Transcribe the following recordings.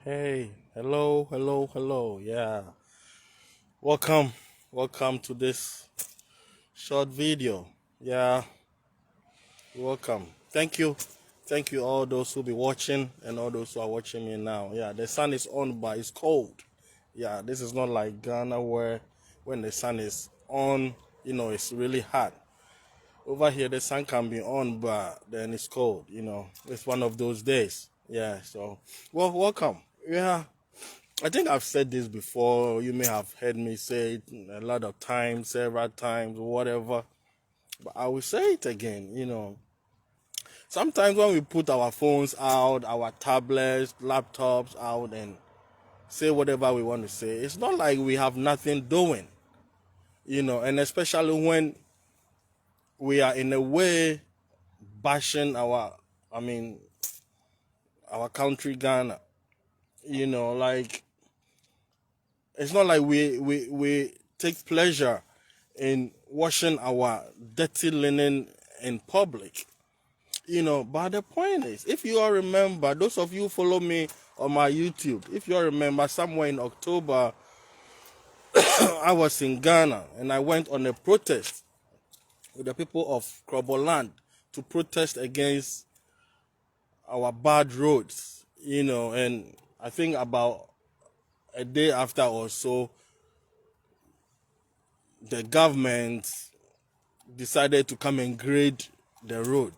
Hey, hello, hello, hello. Yeah, welcome, welcome to this short video. Yeah, welcome. Thank you, all those who be watching and all those who are watching me now. Yeah, the sun is on, but it's cold. Yeah, this is not like Ghana where when the sun is on, it's really hot. Over here, the sun can be on, but then it's cold. It's one of those days. Yeah, so welcome. Yeah. I think I've said this before. You may have heard me say it a lot of times, several times, whatever. But I will say it again. Sometimes when we put our phones out, our tablets, laptops out, and say whatever we want to say, it's not like we have nothing doing. And especially when we are in a way bashing our country, Ghana. Like it's not like we take pleasure in washing our dirty linen in public. But the point is, if you all remember, those of you who follow me on my YouTube, if you all remember, somewhere in October, I was in Ghana and I went on a protest with the people of Kroboland to protest against our bad roads, and I think about a day after or so, the government decided to come and grade the road.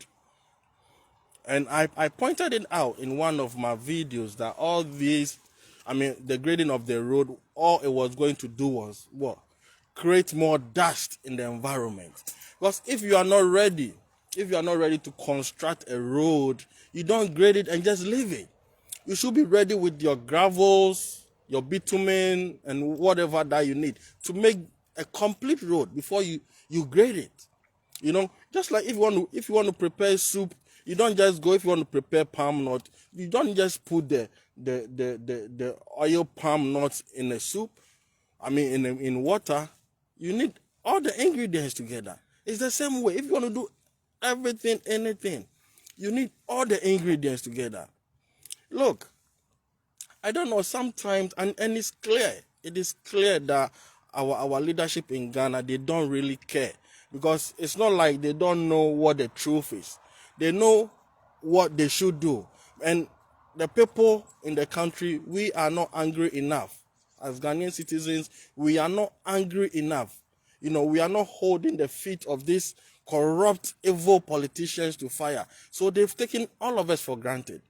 And I pointed it out in one of my videos that all these, the grading of the road, all it was going to do was what? Create more dust in the environment. Because if you are not ready to construct a road, you don't grade it and just leave it. You should be ready with your gravels, your bitumen, and whatever that you need to make a complete road before you grade it. Just like if you want to prepare soup, you don't just go. If you want to prepare palm nut, you don't just put the oil palm nuts in a soup. In water. You need all the ingredients together. It's the same way. If you want to do anything, you need all the ingredients together. Look, I don't know, sometimes, and it's clear. It is clear that our leadership in Ghana, they don't really care. Because it's not like they don't know what the truth is. They know what they should do. And the people in the country, we are not angry enough. As Ghanaian citizens, we are not angry enough. We are not holding the feet of these corrupt, evil politicians to fire. So they've taken all of us for granted.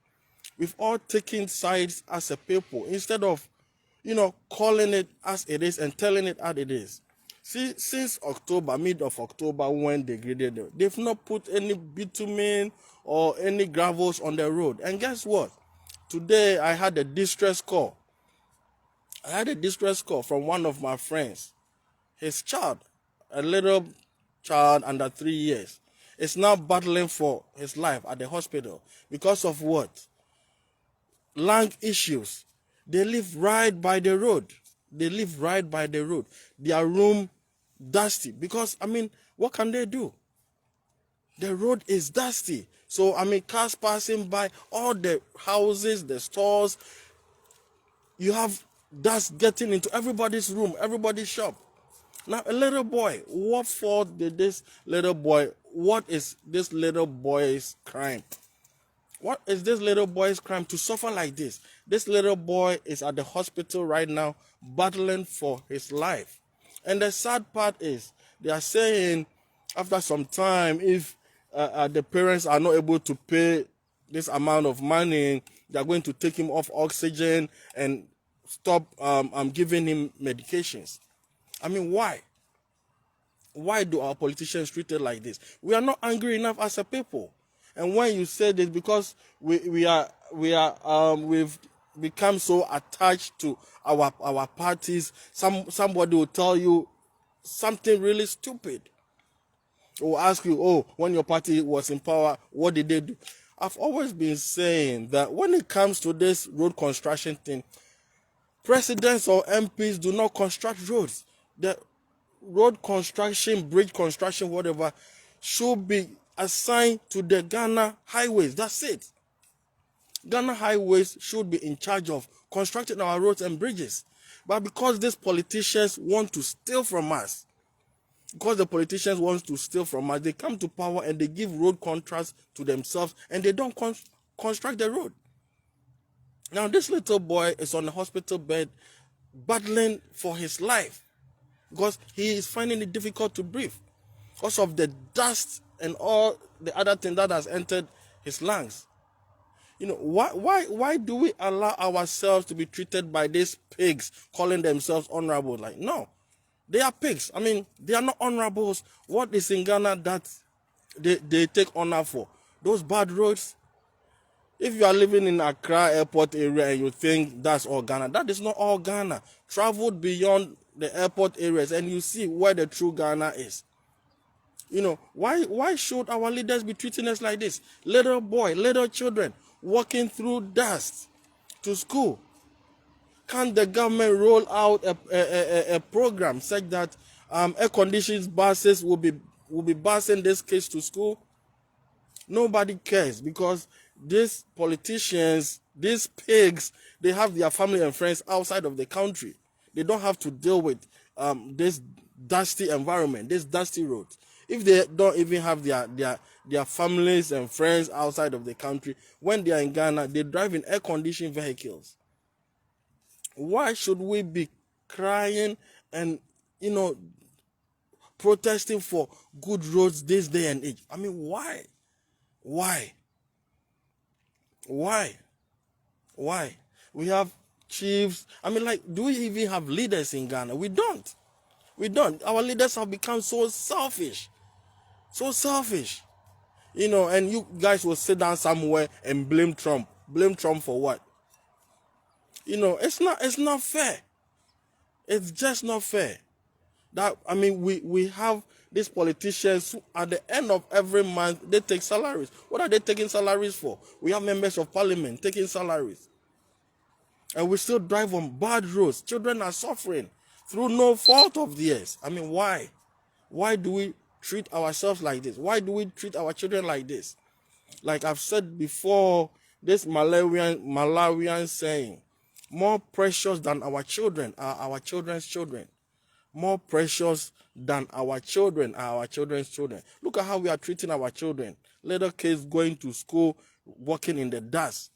We've all taken sides as a people instead of, calling it as it is and telling it as it is. See, since October, mid of October, when they graded it, they've not put any bitumen or any gravels on the road. And guess what? Today, I had a distress call. From one of my friends. His child, a little child under 3 years, is now battling for his life at the hospital. Because of what? Lung issues. They live right by the road. Their room dusty. Because, what can they do? The road is dusty. So, cars passing by, all the houses, the stores, you have dust getting into everybody's room, everybody's shop. Now, a little boy, what fault did this little boy, what is this little boy's crime? What is this little boy's crime to suffer like this? This little boy is at the hospital right now battling for his life. And the sad part is they are saying after some time, if the parents are not able to pay this amount of money, they are going to take him off oxygen and stop giving him medications. Why? Why do our politicians treat it like this? We are not angry enough as a people. And when you say this, because we've become so attached to our parties, somebody will tell you something really stupid. Or ask you, oh, when your party was in power, what did they do? I've always been saying that when it comes to this road construction thing, presidents or MPs do not construct roads. The road construction, bridge construction, whatever, should be assigned to the Ghana highways. That's it. Ghana Highways should be in charge of constructing our roads and bridges. But because these politicians want to steal from us, they come to power and they give road contracts to themselves and they don't construct the road. Now this little boy is on the hospital bed battling for his life because he is finding it difficult to breathe because of the dust and all the other thing that has entered his lungs. Why do we allow ourselves to be treated by these pigs calling themselves honorable? Like, no, they are pigs. I mean, they are not honorables. What is in Ghana that they take honor for? Those bad roads. If you are living in Accra airport area and you think that's all Ghana, that is not all Ghana. Travel beyond the airport areas and you see where the true Ghana is. Why should our leaders be treating us like this? Little boy, little children walking through dust to school. Can't the government roll out a program such that air-conditioned buses will be busing this kids to school? Nobody cares because these politicians, these pigs, they have their family and friends outside of the country. They don't have to deal with this dusty environment, this dusty roads. If they don't even have their families and friends outside of the country, when they are in Ghana, they drive in air-conditioned vehicles. Why should we be crying and, protesting for good roads this day and age? I mean, why? Why? We have chiefs. I mean, do we even have leaders in Ghana? We don't. Our leaders have become so selfish. And you guys will sit down somewhere and blame Trump. Blame Trump for what? It's not fair. It's just not fair. We have these politicians who, at the end of every month, they take salaries. What are they taking salaries for? We have members of parliament taking salaries. And we still drive on bad roads. Children are suffering through no fault of theirs. I mean, why? Why do we treat ourselves like this? Why do we treat our children like this? Like I've said before, this Malawian saying, more precious than our children are our children's children. More precious than our children are our children's children. Look at how we are treating our children. Little kids going to school, walking in the dust.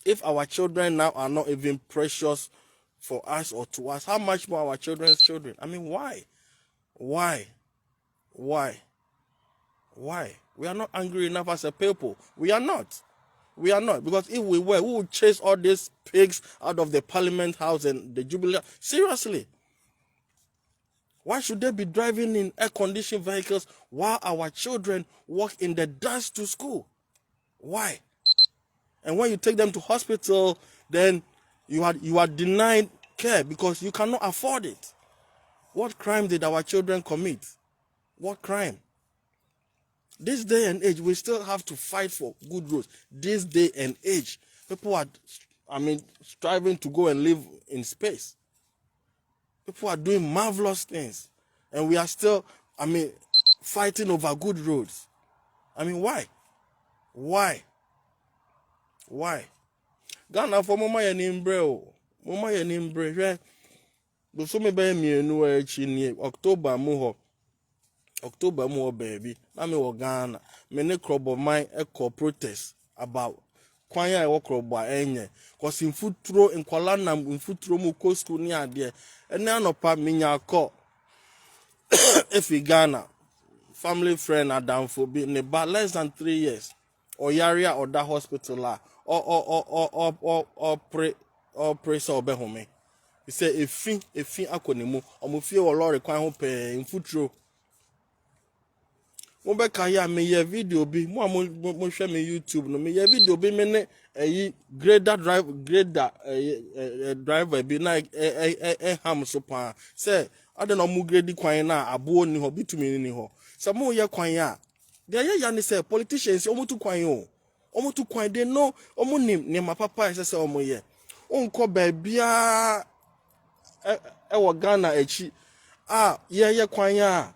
If our children now are not even precious for us or to us, how much more our children's children? I mean, why? Why? We are not angry enough as a people. We are not. Because if we were, we would chase all these pigs out of the Parliament House and the Jubilee. Seriously. Why should they be driving in air-conditioned vehicles while our children walk in the dust to school? Why? And when you take them to hospital, then you are denied care because you cannot afford it. What crime did our children commit? What crime? This day and age, we still have to fight for good roads. This day and age, people are, striving to go and live in space. People are doing marvelous things. And we are still, fighting over good roads. Why? Ghana for mama ye nimbre o. Mama ye nimbre hwe. Do so me be mienu a echi ni October mu ho baby. Na me wo Ghana. Me ne krobo man e protest about kwan ya e wo krobo a enye. Cause infuturo nkwala na infuturo mu ko school ni ade. Ene anopa minya akọ. Efi Ghana. Family friend Adamfo bi ne ba less than 3 years. Oyaria or that hospital la. Or pray so be home. He said efi akonimu omufie wo lorry kwan ho pe infuturo. Mo be ka ya me ye video bi mo hwe me YouTube no me ye video bi me ne grader driver bi na ham so pa say ade no mu grade kwan na abo ni ho bitumi ni ho say mo ye kwan ya de ya ni say politicians omutu kwan o omutu kwan de no omunim ne mapapa say omo ye onko ba bia e wo Ghana echi ye kwan ya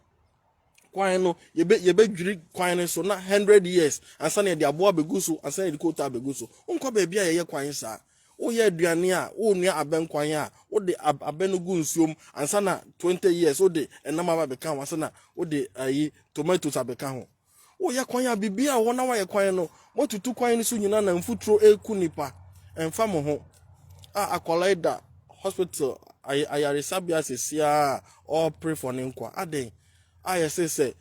kwan no ye be dwiri kwan no so na 100 years ansa na de aboa begu so ansa na de kota begu so onko ba bia ye kwan sa wo ye aduane a wo nua aben kwan a wo de aben no gu nsuom ansa na 20 years wo de enam aba beka ho ansa na wo de ayi tomatoes abeka ho wo ye kwan a bibia wo na wa ye kwan no motutu kwan no so nyina na mfuturo eku nipa emfa mo ho akolaida hospital ayaresabia sesia all pray for nkwa aden say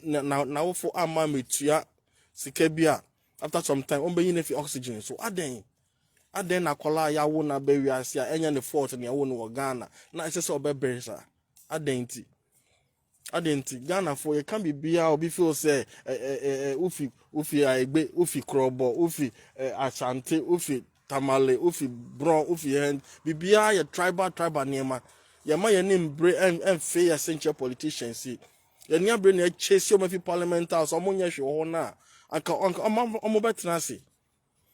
na wo for ama metua sika bia after some time on be yin fi oxygen so aden na kola ya wo na be wiase a enya ne fault ne wo no Ghana na say obebre sa aden ti Ghana for you can be bia obi feel say ufi aigbe ufi krobo ufi asante ufi tamale ufi bron ufi hen bibia ya tribal niema ya ma ya name bre and fair essential politicians see ya nia bre na chase o mafi parliamentals o monye hwe ho na aka omo betra se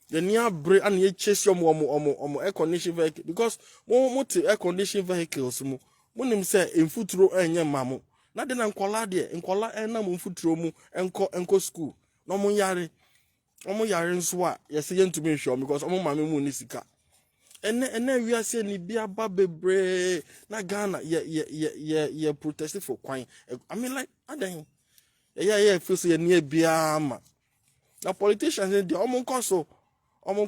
ya nia bre an ye chase omo air condition vehicle because mo air condition vehicles mu nim say emfuturo enye mamo na de na nkola enam mfuturo mu enko school no mo yare nso a yesi yentumi hwe because omo mame mu ni sika ene wiase ni bia ba bebre na Ghana ye protest for kwan I mean like adan yeah feel say ne bia ma na politicians dey omo nkoso omo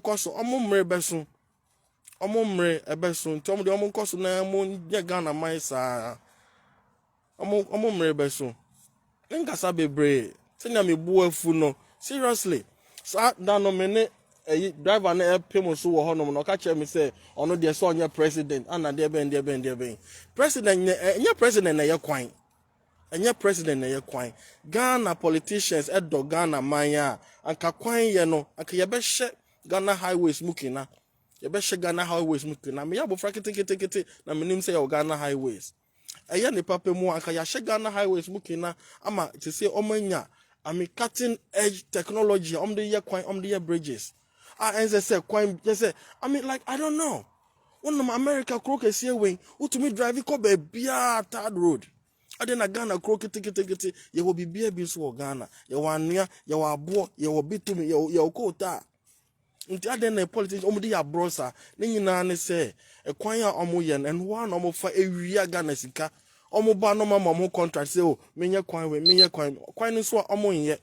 mre beso ntom de omo nkoso na mo ye Ghana man sa omo mre beso ngasa bebre tenya me bu afu no seriously sa da no mene driver na pem so wo honom no ka che me say ono de so onye president ana de ben president nya president na ye kwan enye president na ye kwan Ghana politicians edo Ghana manya anka kwan ye no anka ye be hye Ghana highways mukina me ya bo fraketekete na menim say ye Ghana highways eye ne papa mu anka ya hye Ghana highways mukina ama to say omanya cutting edge technology the year kwan the year bridges and say kwan say I mean like I don't know one of America crook is here way to me drive ko be bia third road ade na Ghana crook tikiti ye will be bia bi so Ghana ye wanua ye wa abo ye will be to me ye ko ta nti ade na politics the ya brosa ne nyina ne say e kwan a omo ye and one omo fa ewia Ghana sika omo ba no mama mo contract say o menye kwan no so omo nye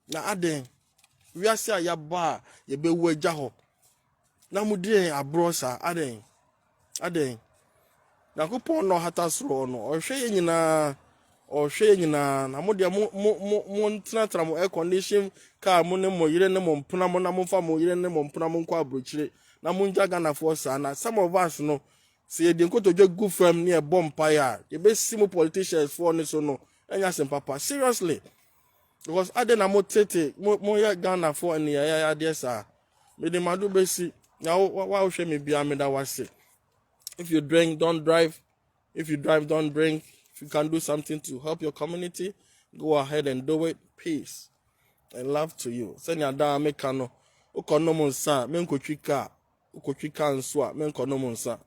na aden wiase a ya ba ye be wu agya ho na mudie abrosa aden na kupon no hata soro no ohwe nyina na mo de mo ntratra mo air condition car mo ne mo yire ne mo mpuna mo na mo fa mo yire ne mo mpuna mo kwa abrochire na mo nja Ghana for sa na some of us no say de nkoto je gu fam near bompire ye be simu politicians for ne so no enya sem papa seriously because ade na mo tete mo ya Ghana for ne ya de sa me de madu be si na wa hwe me bia me da wase if you drink don't drive if you drive don't drink if you can do something to help your community go ahead and do it peace and love to you send ya da make no ukonom nsa me nkotwika ukotwika nso a me nkonom nsa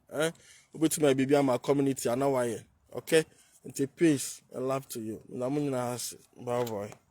obetuma bibia ma community anawaye okay and peace and love to you na munyina bye bye.